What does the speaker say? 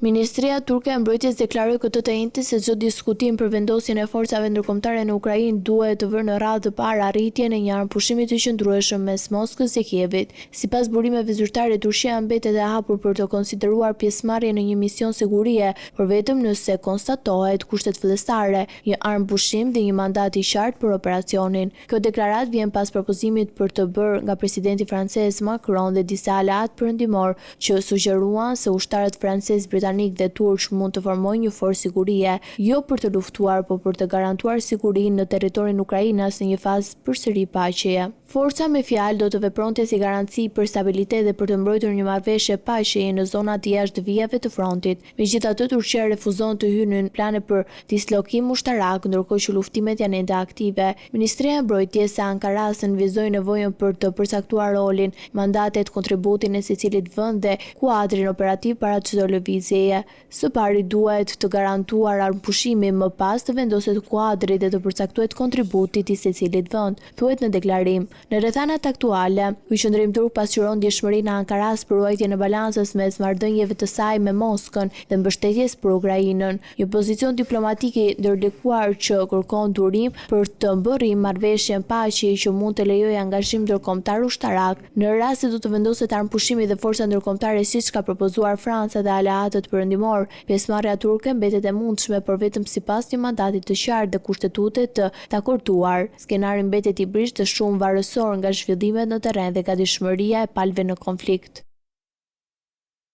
Ministria turke e mbrojtjes deklaroi këtë të njëjtën se çdo diskutim për vendosjen e forcave ndërkombëtare në Ukrainë duhet të vërë në radhë të parë arritjen e një armpushimi të qëndrueshëm mes Moskës dhe Kievit. Sipas burimeve zyrtare, Turqia mbetet e hapur për të konsideruar pjesëmarrje në një mision sigurie, por vetëm nëse konstatohet kushtet fillestare, një armpushim dhe një mandat i qartë për operacionin. Kjo deklaratë vjen pas propozimit për të bërë nga presidenti francez Macron dhe disa aleat perëndimor që sugjeruan se ushtarët francez, britanik dhe turq mund të formojnë një forcë sigurie, jo për të luftuar, por për të garantuar sigurinë në territorin ukrainas në një fazë përsëri paqeje. Forca me fjalë do të vepronte si garanci për stabilitet dhe për të mbrojtur një marrëveshje paqeje në zonat jashtë vijave të frontit. Megjithatë, Turqia refuzon të hyjë në plane për dislokim ushtarak, ndërkohë që luftimet janë ende aktive. Ministria e Mbrojtjes së Ankaras nënvizoi nevojën për të përcaktuar rolin, mandatet, kontributin e secilit vend dhe kuadrin operativ para çdo lëvizjeje. Së pari duhet të garantuar armpushimi, më pas të vendoset kuadri dhe të përcaktohet kontributi i secilit vend, thuhet në deklarim. Në rrethanat aktuale, ky qendrim turk pasqyron ndjeshmërinë e Ankaras për ruajtjen e balancës mes marrëdhënieve të saj me Moskën dhe mbështetjes për Ukrainën, një pozicion diplomatik i ndërlikuar që kërkon durim për të bërë marrëveshjen paqeje që mund të lejojë angazhim ndërkombëtar ushtarak. Në rast se do të vendoset armpushimi dhe forca ndërkombëtare siç ka propozuar Franca dhe aleatët perëndimor, pjesëmarrja turke mbetet e mundshme, por vetëm sipas një mandati të qartë dhe kushtetuese të takortuar. Skenari mbetet i brishtë të shumë varësor nga zhvillimet në terren dhe gatishmëria e palëve në konflikt.